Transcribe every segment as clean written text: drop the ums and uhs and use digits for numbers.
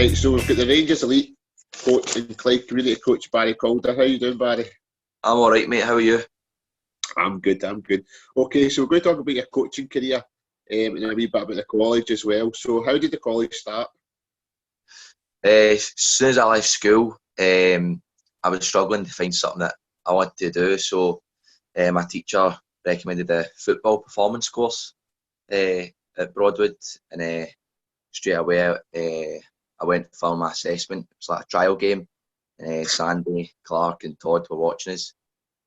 Right, so we've got the Rangers elite coach and Clyde community coach Barry Calder. How you doing, Barry? I'm all right, mate. How are you? I'm good, I'm good. Okay, so we're going to talk about your coaching career and a wee bit about the college as well. So how did the college start? As soon as I left school, I was struggling to find something that I wanted to do. So my teacher recommended a football performance course at Broadwood, and straight away I went for my assessment. It was like a trial game. Sandy, Clark and Todd were watching us,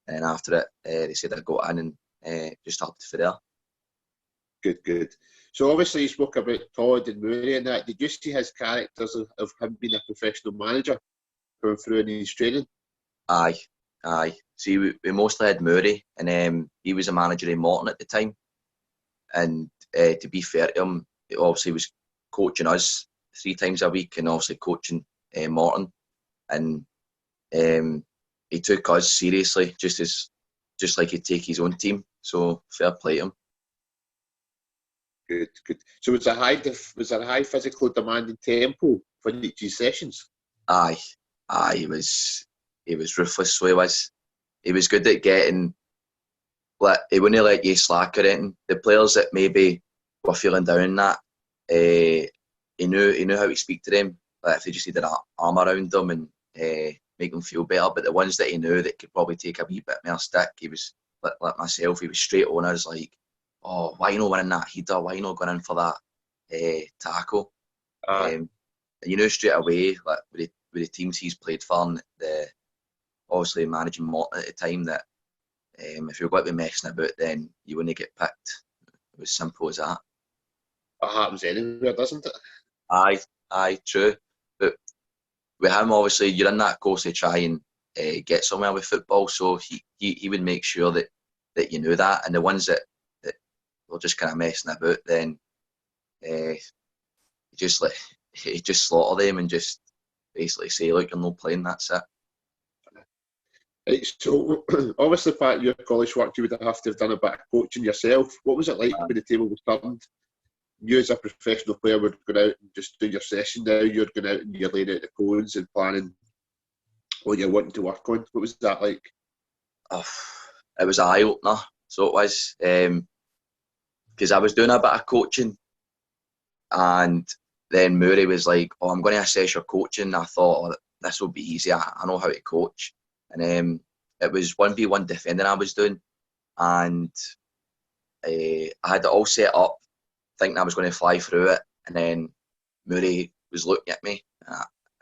and after it they said I got in and just upped for there. Good, good. So obviously you spoke about Todd and Murray and that. Did you see his characters of him being a professional manager going through in his training? Aye, aye. See, we mostly had Murray, and he was a manager in Morton at the time. And to be fair to him, he obviously was coaching us 3 times a week and obviously coaching Morton. And he took us seriously, just like he'd take his own team. So fair play to him. Good, good. So was there a high physical demanding tempo for each of his sessions? Aye, he was ruthless. So he was good at getting. He wouldn't let you slack or anything. The players that maybe were feeling down in that, he knew how to speak to them. Like if they just needed an arm around them and make them feel better. But the ones that he knew that could probably take a wee bit more stick, he was like myself. He was straight on us like, oh, why not winning that header? Why not going in for that tackle? And you know straight away, like with the teams he's played for, and obviously managing Morton at the time, that if you're going to be messing about, then you wouldn't get picked. It was simple as that. That happens anywhere, doesn't it? Aye, true. But with him, obviously, you're in that course to try and get somewhere with football, so he would make sure that you knew that, and the ones that were just kind of messing about, then he just slaughter them and just basically say, look, you're not playing, that's it. Right, so obviously part of your college work, you would have to have done a bit of coaching yourself. What was it like when the table was turned? You as a professional player would go out and just do your session now. You're going out and you're laying out the codes and planning what you're wanting to work on. What was that like? Oh, it was an eye-opener, so it was. Because I was doing a bit of coaching, and then Murray was like, oh, I'm going to assess your coaching. I thought, oh, this will be easy. I know how to coach. And it was 1v1 defending I was doing, and I had it all set up, thinking I was going to fly through it, and then Murray was looking at me,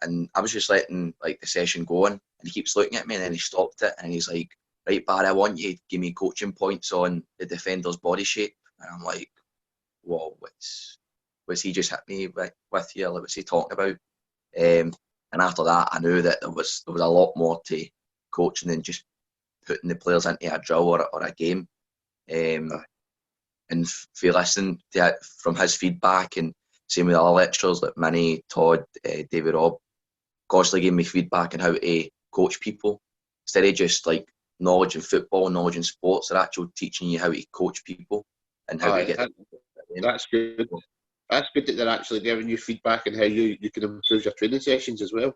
and I was just letting like the session go on, and he keeps looking at me, and then he stopped it, and he's like, right, Barry, I want you to give me coaching points on the defender's body shape. And I'm like, whoa, what's he just hit me with here? Like, what's he talking about? And after that, I knew that there was a lot more to coaching than just putting the players into a drill or a game. And for listening to it from his feedback, and same with other lecturers like Minnie, Todd, David Robb, constantly gave me feedback on how to coach people instead of just like knowledge in football, knowledge in sports. They're actually teaching you how to coach people and how to get. That's good. That's good that they're actually giving you feedback on how you can improve your training sessions as well.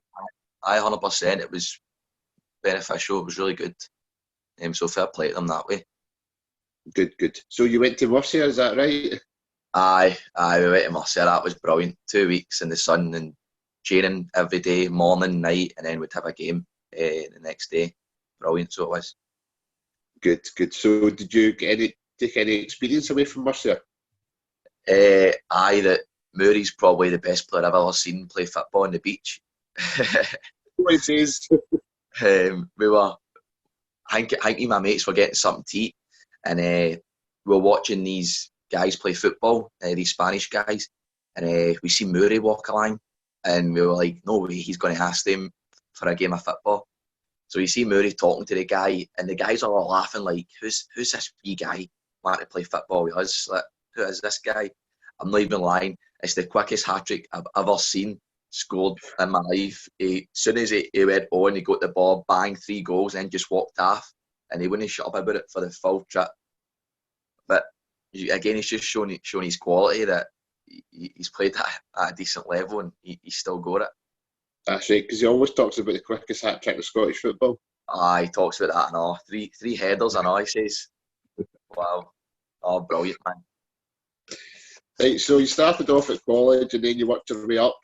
100%. It was beneficial. It was really good. So fair play to them that way. Good, good. So you went to Mercia, is that right? Aye, we went to Mercia. That was brilliant. 2 weeks in the sun and training every day, morning, night, and then we'd have a game the next day. Brilliant, so it was. Good, good. So did you take any experience away from Mercia? Aye, that Murray's probably the best player I've ever seen play football on the beach. What he says. We were, I think my mates were getting something to eat, and we were watching these guys play football, these Spanish guys, and we see Murray walk along, and we were like, no way, he's going to ask them for a game of football. So you see Murray talking to the guy, and the guys are all laughing like, who's this wee guy wanting to play football with us? Like, who is this guy? I'm not even lying. It's the quickest hat-trick I've ever seen scored in my life. As soon as he went on, he got the ball, bang, 3 goals, and just walked off. And he wouldn't shut up about it for the full trip. But again, he's just showing his quality that he's played at a decent level and he's still got it. That's right, because he always talks about the quickest hat trick in Scottish football. He talks about that and all. Three headers and all, he says. Wow. Oh, brilliant, man. Right, so you started off at college and then you worked your way up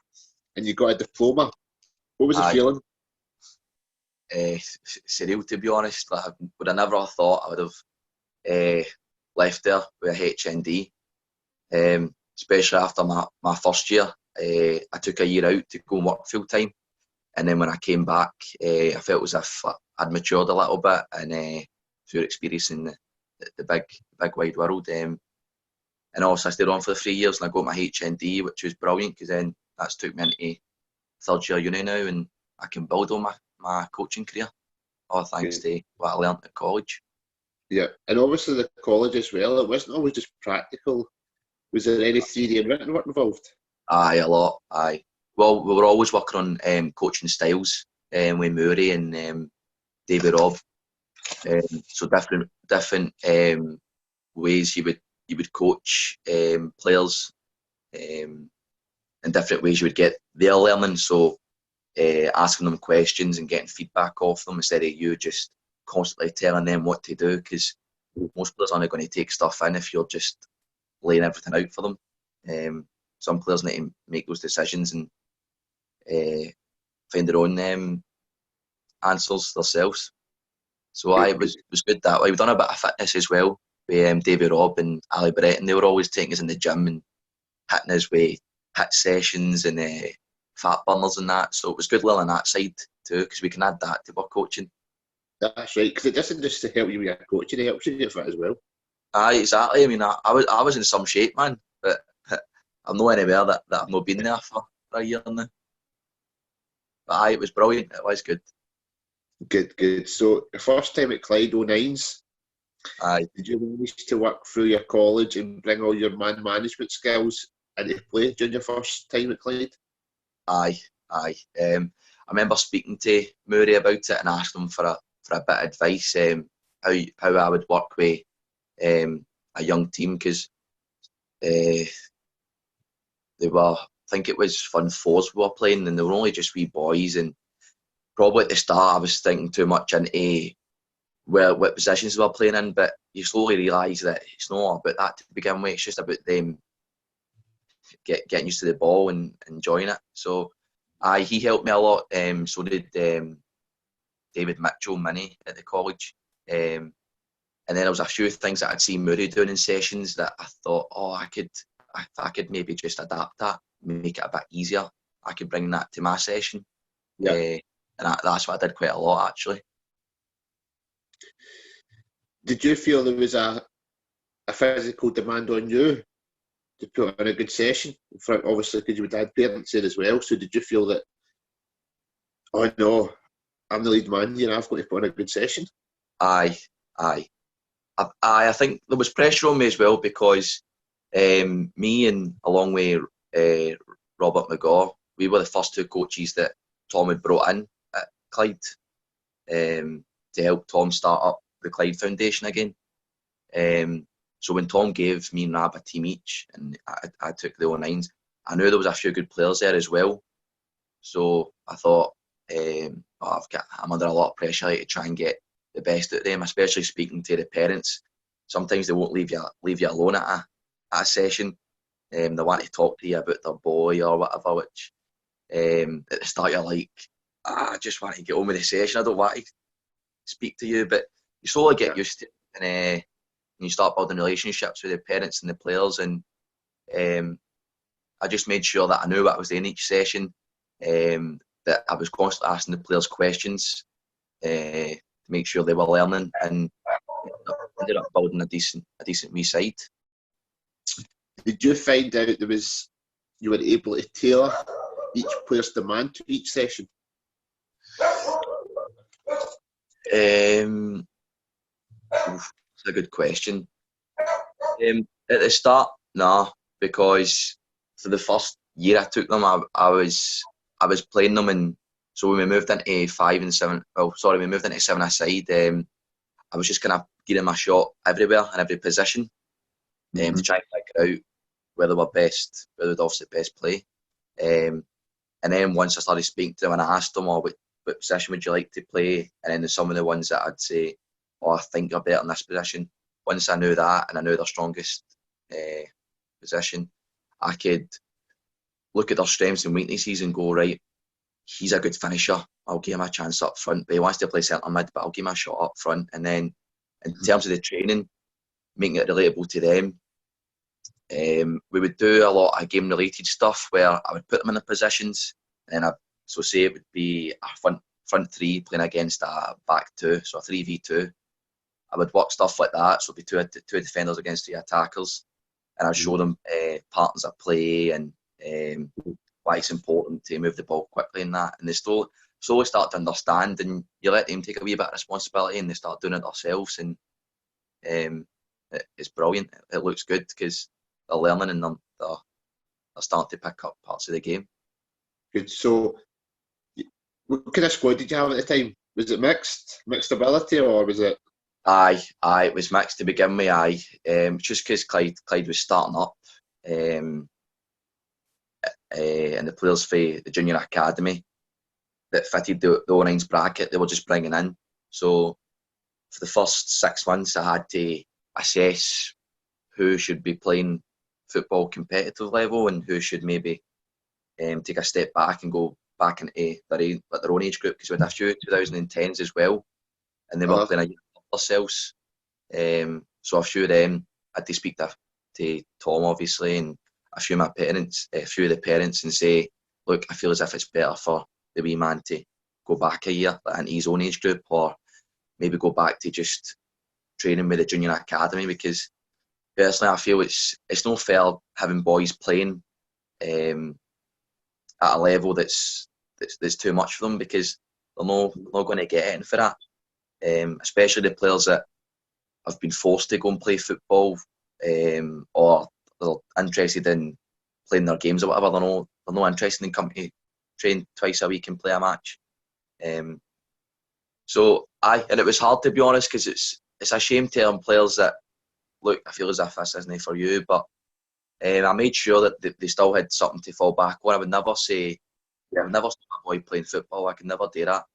and you got a diploma. What was the feeling? Surreal, to be honest. Like, would I never have thought I would have left there with a HND. Especially after my first year. I took a year out to go and work full time. And then when I came back, I felt as if I'd matured a little bit and through experiencing the big wide world. And also I stayed on for the 3 years and I got my HND, which was brilliant because then that's took me into third year uni now and I can build on my coaching career. All thanks to what I learned at college. Yeah, and obviously the college as well, it wasn't always just practical. Was there any theory and written work involved? Aye, a lot, aye. Well, we were always working on coaching styles with Murray and David Robb. So different ways you would coach players and different ways you would get their learning. So asking them questions and getting feedback off them instead of you just constantly telling them what to do, because most players aren't going to take stuff in if you're just laying everything out for them. Some players need to make those decisions and find their own answers themselves. So it was good that way. We've done a bit of fitness as well with David Robb and Ali Breton. They were always taking us in the gym and hitting us with hit sessions and fat burners and that. So it was good learning that side too, because we can add that to our coaching. That's right, because it doesn't just help you with your coaching, it helps you get fit as well. Aye, exactly. I mean, I was in some shape, man, but I'm not anywhere that I've not been there for a year now. But aye, it was brilliant. It was good. Good. So, your first time at Clyde 09s, aye. Did you manage to work through your college and bring all your man management skills into play during your first time at Clyde? Aye. I remember speaking to Murray about it and asking him for a bit of advice, how I would work with a young team, because they were, I think it was Fun Fours we were playing, and they were only just wee boys, and probably at the start I was thinking too much into what positions they were playing in, but you slowly realise that it's not about that to begin with, it's just about them getting used to the ball and enjoying it. So he helped me a lot, so did David Mitchell, Minnie, at the college. And then there was a few things that I'd seen Murray doing in sessions that I thought, I could maybe just adapt that, make it a bit easier. I could bring that to my session. Yeah. And that's what I did quite a lot, actually. Did you feel there was a physical demand on you to put on a good session? Obviously, because you would have parents there as well. So did you feel that, oh no, I'm the lead man, I've got to put on a good session? Aye. I think there was pressure on me as well, because me and along with Robert McGaw, we were the first two coaches that Tom had brought in at Clyde to help Tom start up the Clyde Foundation again. So when Tom gave me and Rab a team each, and I took the 09s, I knew there was a few good players there as well. So I thought, I'm under a lot of pressure to try and get the best out of them, especially speaking to the parents. Sometimes they won't leave you alone at a session. They want to talk to you about their boy or whatever, which at the start you're like, I just want to get on with the session. I don't want to speak to you, but you slowly get used to it, and you start building relationships with the parents and the players. And I just made sure that I knew what I was doing each session, that I was constantly asking the players questions to make sure they were learning, and ended up building a decent wee side. Did you find out you were able to tailor each player's demand to each session? That's a good question. At the start, no, because for the first year I took them, I was playing them, and so when we moved into 5 and 7, we moved into 7-a-side, I was just kind of getting my shot everywhere in every position to try and figure out where they were best, where they'd obviously best play. And then once I started speaking to them and I asked them, what position would you like to play? And then there's some of the ones that I'd say, I think you're better in this position. Once I knew that and I knew their strongest position, I could look at their strengths and weaknesses and go, right, he's a good finisher. I'll give him a chance up front. But he wants to play centre mid, but I'll give him a shot up front. And then in terms of the training, making it relatable to them, we would do a lot of game related stuff where I would put them in the positions, and so say it would be a front three playing against a back two, so a 3v2. I would work stuff like that, so it'd be two defenders against three attackers, and I'd show them patterns of play and why it's important to move the ball quickly and that, and they slowly start to understand, and you let them take a wee bit of responsibility and they start doing it themselves, and it's brilliant. It looks good because they're learning and they're starting to pick up parts of the game. Good. So, what kind of squad did you have at the time? Was it mixed ability, or was it? Aye, it was mixed to begin with. Just because Clyde was starting up, and the players for the junior academy that fitted the O9's bracket, they were just bringing in. So, for the first 6 months, I had to assess who should be playing football competitive level and who should maybe take a step back and go back into their own age group, because we had a few 2010s as well, and they were playing a year themselves. So a few of them I had to speak to Tom, obviously, and a few of the parents, and say, look, I feel as if it's better for the wee man to go back a year into his own age group, or maybe go back to just training with the junior academy, because personally I feel it's no fair having boys playing at a level that's too much for them, because they're not going to get anything for that. Especially the players that have been forced to go and play football, or they're interested in playing their games or whatever. They're not interested in coming to train twice a week and play a match. And it was hard, to be honest, because it's a shame telling players that, look, I feel as if this isn't for you, but I made sure that they still had something to fall back on. I would never say, I would never stop a boy playing football. I could never do that.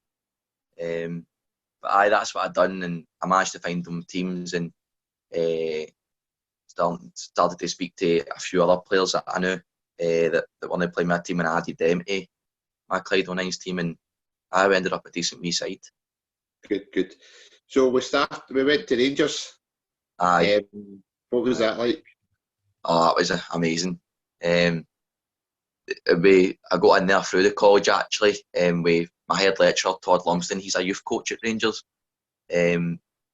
But that's what I'd done, and I managed to find them teams, and started to speak to a few other players that I knew that wanted to play my team, and I added them to my Clyde 09's team, and I ended up a decent wee side. Good. So we went to Rangers. Aye. What was that like? Oh, it was amazing. I got in there through the college, actually, with my head lecturer, Todd Lumsden. He's a youth coach at Rangers.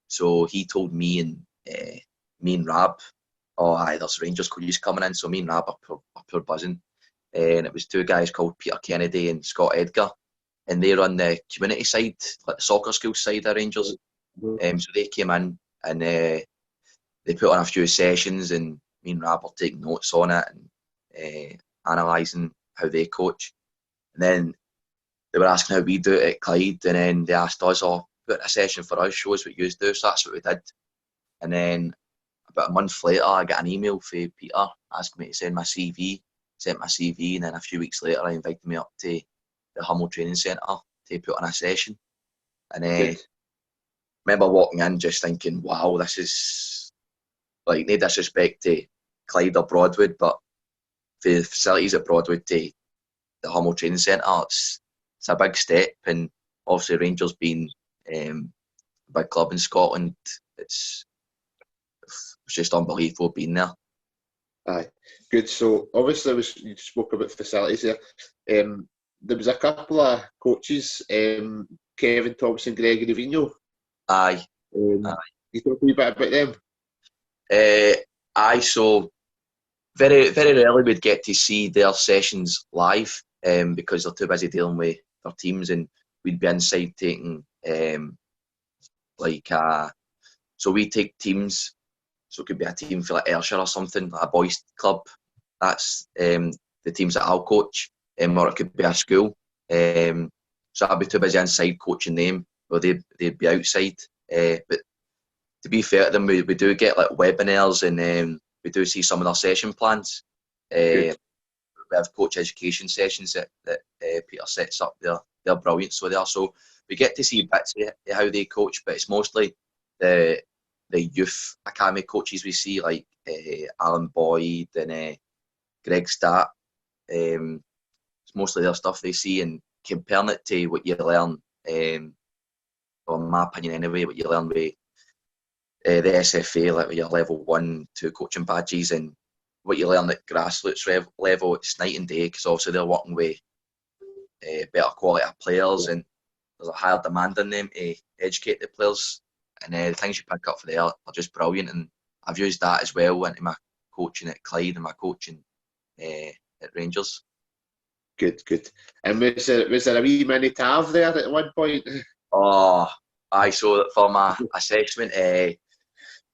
So he told me and Rab, there's Rangers coaches coming in. So me and Rab are pure buzzing. And it was two guys called Peter Kennedy and Scott Edgar. And they run the community side, like the soccer school side of Rangers. So they came in and they put on a few sessions, and me and Rab were taking notes on it and analysing how they coach. And then they were asking how we do it at Clyde, and then they asked us, put a session for us, show us what you do. So that's what we did. And then about a month later, I got an email from Peter asking me to send my CV. Sent my CV, and then a few weeks later, I invited me up to the Hummel Training Centre to put on a session. And I remember walking in just thinking, wow, this is, like, no disrespect to Clyde or Broadwood, but for the facilities at Broadwood to the Hummel Training Centre, it's a big step. And obviously Rangers being a big club in Scotland, it's just unbelievable being there. Aye, good. So obviously, you spoke about facilities there. There was a couple of coaches, Kevin Thompson, Gregory Vigneault. Aye. You talk a wee bit about them? So very, very rarely we'd get to see their sessions live, because they're too busy dealing with their teams, and we'd be inside taking so we take teams. So it could be a team for like Ayrshire or something, like a boys club. That's the teams that I'll coach, or it could be a school. So I'll be too busy inside coaching them, or they'd be outside. But to be fair to them, we do get like webinars, and we do see some of their session plans. We have coach education sessions that Peter sets up. They're brilliant. So we get to see bits of how they coach, but it's mostly the youth academy coaches we see, like Alan Boyd and Greg Stat. It's mostly their stuff they see and comparing it to what you learn, or in my opinion anyway, what you learn with the SFA, like with your level 1, 2 coaching badges, and what you learn at grassroots level. It's night and day, because obviously they're working with better quality of players, and there's a higher demand on them to educate the players. And the things you pick up for there are just brilliant, and I've used that as well into my coaching at Clyde and my coaching at Rangers. Good. And was there a wee mini Tav there at one point? Oh, aye. So for my assessment,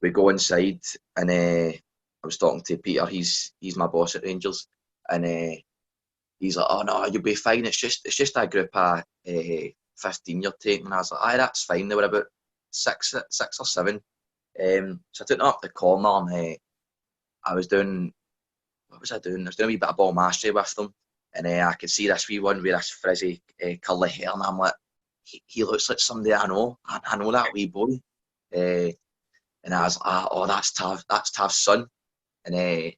we go inside, and I was talking to Peter. He's my boss at Rangers, and he's like, "Oh no, you'll be fine. It's just a group of 15 you're taking." And I was like, "Aye, that's fine." They were about six or seven. So I took them up the corner, and I was doing, what was I doing? I was doing a wee bit of ball mastery with them, and I could see this wee one with this frizzy curly hair, and I'm like, he looks like somebody I know. I know that wee boy. And I was like, "Oh, that's Tav's son." And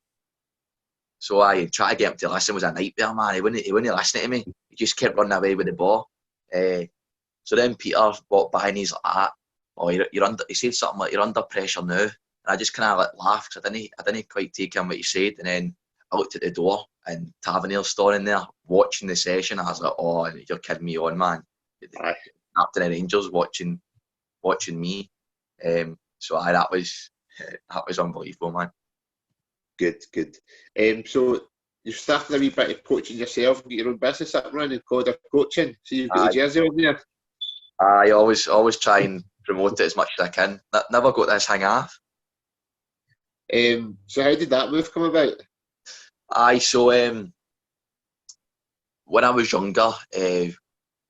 so I tried to get him to listen. It was a nightmare, man. He wouldn't listen to me. He just kept running away with the ball. So then Peter walked by, and he's like, "Oh, you're under." He said something like, "You're under pressure now." And I just kind of like laughed, because I didn't quite take in what he said. And then I looked at the door, and Tavernier standing there watching the session. I was like, "Oh, you're kidding me on, man." Aye. Captain of Rangers watching me. So that was unbelievable, man. Good. So you've started a wee bit of coaching yourself, and get your own business up and running, Coda Coaching. So you've got the jersey on there. I always try and promote it as much as I can. Never got this hang off. So how did that move come about? So when I was younger,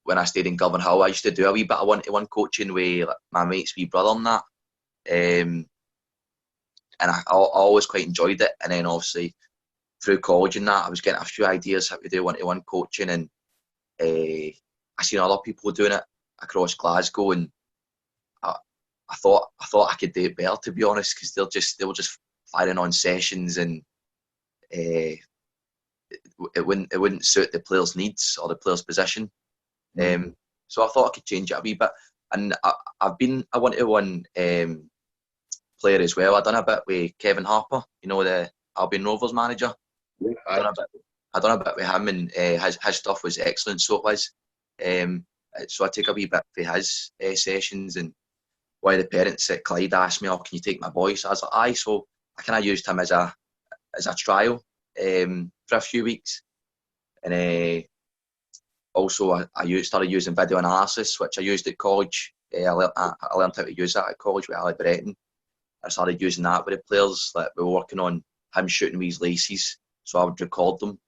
when I stayed in Govanhill, I used to do a wee bit of one-to-one coaching with my mate's wee brother and that. And I always quite enjoyed it. And then obviously through college and that, I was getting a few ideas how to do one-to-one coaching, and I seen other people doing it across Glasgow, and I thought I could do it better, to be honest, because they were just firing on sessions, and it wouldn't suit the player's needs or the player's position. So I thought I could change it a wee bit, and I've been a one-to-one player as well. I've done a bit with Kevin Harper, the Albion Rovers manager. Yeah, I done a bit with him, and his stuff was excellent. So it was. So I take a wee bit for his sessions, and one of the parents at Clyde asked me, "Oh, can you take my boy?" So I was like, "Aye." So I kind of used him as a trial for a few weeks, and also I started using video analysis, which I used at college. I learned how to use that at college with Ali Breton. I started using that with the players that we were working on, him shooting with his laces. So I would record them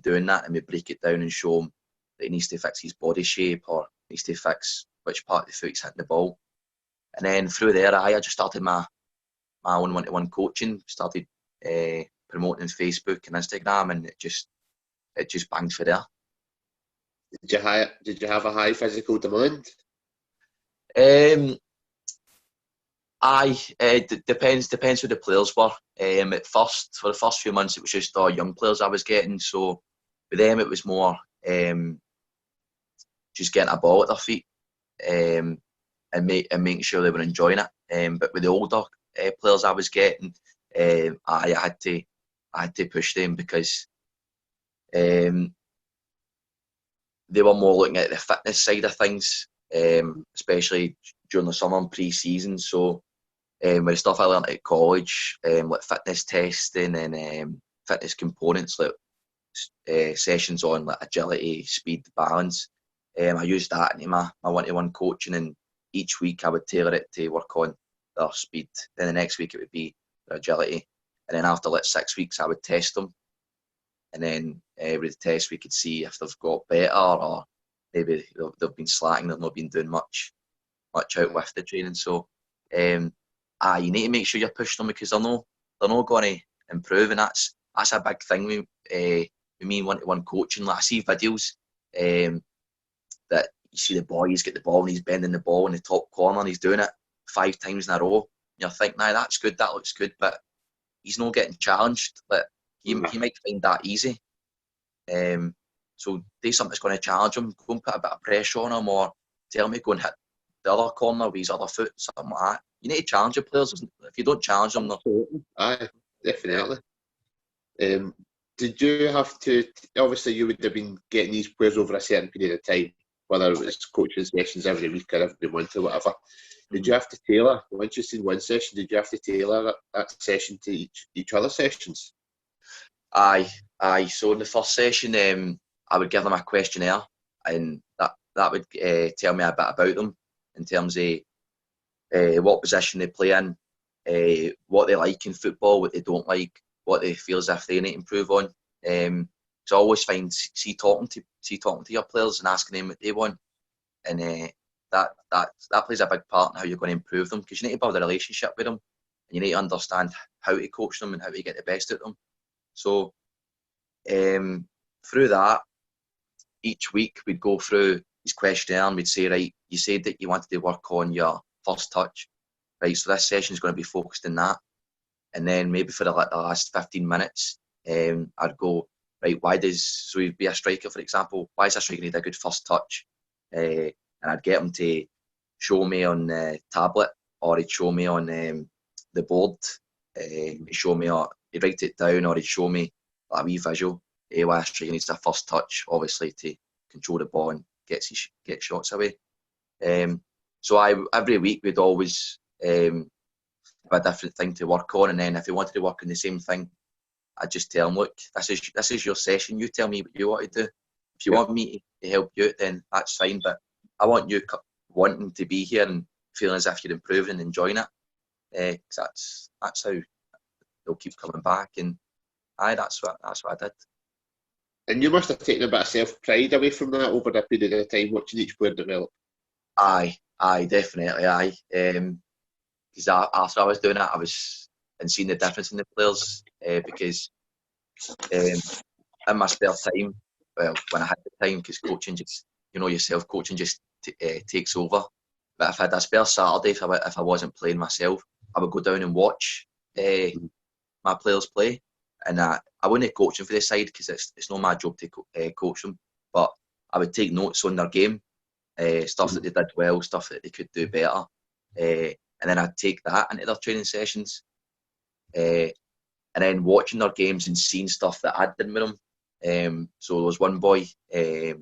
doing that, and we break it down and show him that he needs to fix his body shape, or needs to fix which part of the foot he's hitting the ball. And then through there, I just started my own one-to-one coaching, started promoting on Facebook and Instagram, and it just banged for there. Did you have a high physical demand? Depends who the players were. For the first few months, it was just all young players I was getting. So with them, it was more just getting a ball at their feet, and making sure they were enjoying it. But with the older players I was getting, I had to push them, because they were more looking at the fitness side of things, especially during the summer and pre-season. So with the stuff I learned at college, like fitness testing and fitness components, like sessions on like agility, speed, balance, I used that into my one-to-one coaching, and each week I would tailor it to work on their speed. Then the next week it would be their agility, and then after like 6 weeks I would test them, and then with the test we could see if they've got better, or maybe they've been slacking, they've not been doing much out with the training. So you need to make sure you're pushing them, because they're not going to improve, and that's that's a big thing with me one-to-one coaching. Like I see videos that you see the boy, he's got the ball and he's bending the ball in the top corner and he's doing it 5 times in a row. You're thinking, nah, that's good, that looks good, but he's not getting challenged. But he might find that easy. So do something that's going to challenge him, go and put a bit of pressure on him, or tell him to go and hit the other corner with his other foot, something like that. You need to challenge your players. If you don't challenge them, aye, definitely. Did you have to, obviously you would have been getting these players over a certain period of time, whether it was coaching sessions every week or every month or whatever. Did you have to tailor, once you've seen one session, did you have to tailor that session to each other sessions? Aye. So in the first session, I would give them a questionnaire, and that would tell me a bit about them in terms of what position they play in, what they like in football, what they don't like, what they feel as if they need to improve on. So I always find talking to your players and asking them what they want, and that plays a big part in how you're going to improve them, because you need to build a relationship with them, and you need to understand how to coach them and how to get the best out of them. So through that, each week we'd go through his questionnaire and we'd say, right, you said that you wanted to work on your first touch, right? So this session is going to be focused on that. And then maybe for the last 15 minutes, I'd go, right, so he'd be a striker, for example, why is a striker need a good first touch? And I'd get him to show me on the tablet, or he'd show me on the board, he'd write it down, or he'd show me a wee visual. Why a striker needs a first touch, obviously, to control the ball and get shots away. So every week we'd always have a different thing to work on, and then if they wanted to work on the same thing, I'd just tell them, look, this is your session. You tell me what you want to do. If you want me to help you out, then that's fine. But I want you wanting to be here and feeling as if you're improving and enjoying it. Because that's how they'll keep coming back. And that's what I did. And you must have taken a bit of self-pride away from that over a period of time, watching each player develop. Aye, definitely. Because after I was doing it, I was seeing the difference in the players, because in my spare time, well, when I had the time, because coaching just, yourself, coaching just takes over. But if I had a spare Saturday, if I wasn't playing myself, I would go down and watch my players play. And I wouldn't coach them for the side, because it's not my job to coach them. But I would take notes on their game, stuff that they did well, stuff that they could do better. And then I'd take that into their training sessions. And then watching their games and seeing stuff that I'd done with them. So there was one boy, I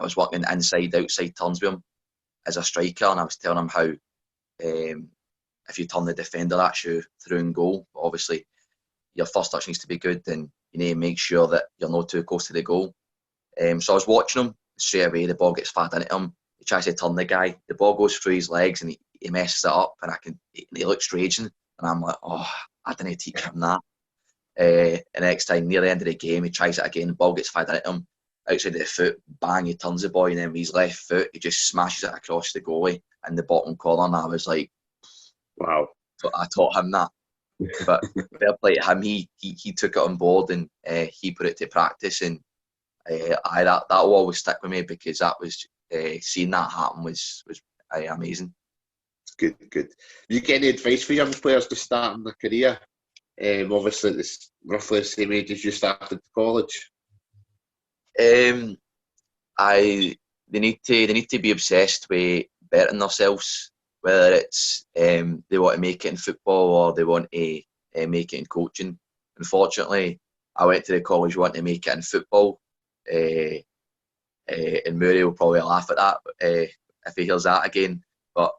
was working inside, outside turns with him as a striker, and I was telling him how if you turn the defender, that's you through and goal. But obviously, your first touch needs to be good, and you need to make sure that you're not too close to the goal. So I was watching him. Straight away, the ball gets fired into him. He tries to turn the guy. The ball goes through his legs, and he messes it up, and he looks raging. And I'm like, oh, I didn't teach him that. And next time, near the end of the game, he tries it again. The ball gets fired into him. Outside of the foot, bang, he turns the boy, and then with his left foot, he just smashes it across the goalie in the bottom corner. And I was like, wow. So I taught him that. But fair play to him, he took it on board, and he put it to practice. And that will always stick with me, because that was seeing that happen was amazing. Good. You get any advice for young players to start in their career? Obviously, it's roughly the same age as you started college. They need to be obsessed with bettering themselves, whether it's they want to make it in football or they want to make it in coaching. Unfortunately, I went to the college wanting to make it in football, and Murray will probably laugh at that if he hears that again. But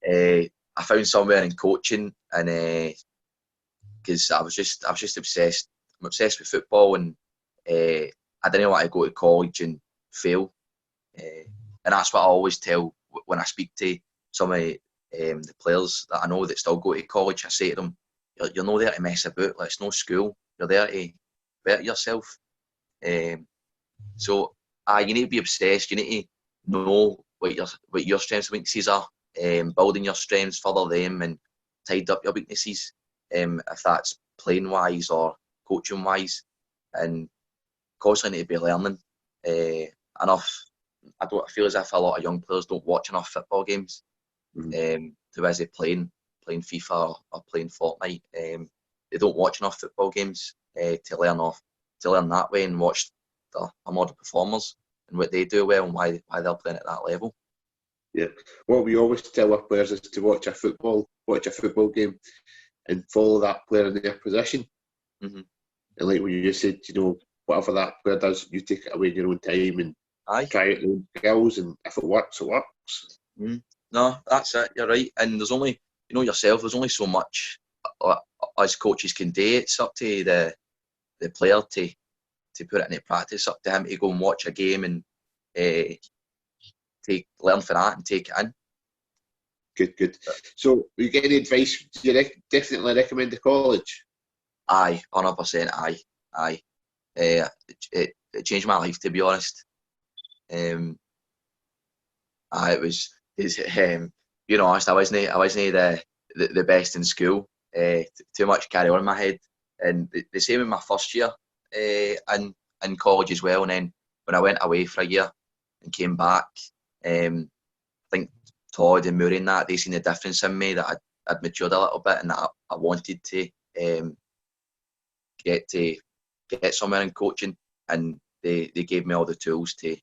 I found somewhere in coaching, and because I was just obsessed. I'm obsessed with football, and I didn't want to go to college and fail. And that's what I always tell when I speak to some of the players that I know that still go to college. I say to them, you're not there to mess about. Like, it's no school. You're there to better yourself. So you need to be obsessed. You need to know what your strengths and weaknesses are. Building your strengths, further them, and tidy up your weaknesses. If that's playing wise or coaching wise, and constantly need to be learning enough. I feel as if a lot of young players don't watch enough football games. To busy playing FIFA or playing Fortnite. They don't watch enough football games to learn that way and watch the modern performers and what they do well and why they're playing at that level. Yeah, what we always tell our players is to watch a football game and follow that player in their position. Mm-hmm. And like when you said, whatever that player does, you take it away in your own time and try it your own skills, and if it works, it works. Mm-hmm. No, that's it. You're right. And there's only, yourself, there's only so much us coaches can do. It's up to the player to put it into practice. Up to him to go and watch a game and learn from that and take it in. Good. So, you get any advice? Do you definitely recommend the college? Aye, 100%. Aye. It changed my life, to be honest. It was. Honest, I wasn't the best in school. Too much carry on in my head, and the same in my first year in college as well. And then when I went away for a year and came back, I think Todd and Murray and that, they seen the difference in me, that I'd matured a little bit and that I wanted to get somewhere in coaching, and they gave me all the tools to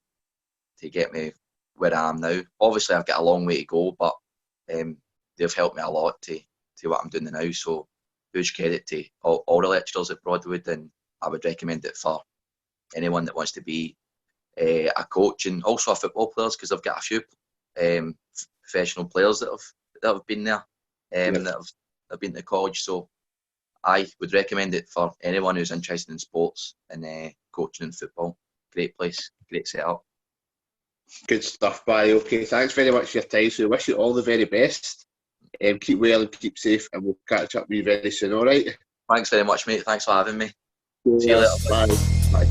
get me where I am now. Obviously, I've got a long way to go, but they've helped me a lot to what I'm doing now. So huge credit to all the lecturers at Broadwood, and I would recommend it for anyone that wants to be a coach and also a football players, because I've got a few professional players that have been there, that have been to college. So I would recommend it for anyone who's interested in sports and coaching and football. Great place, great setup. Good stuff, Barry. Okay, thanks very much for your time. So we wish you all the very best. Keep well and keep safe, and we'll catch up with you very soon, all right? Thanks very much, mate. Thanks for having me. See you later. Bye.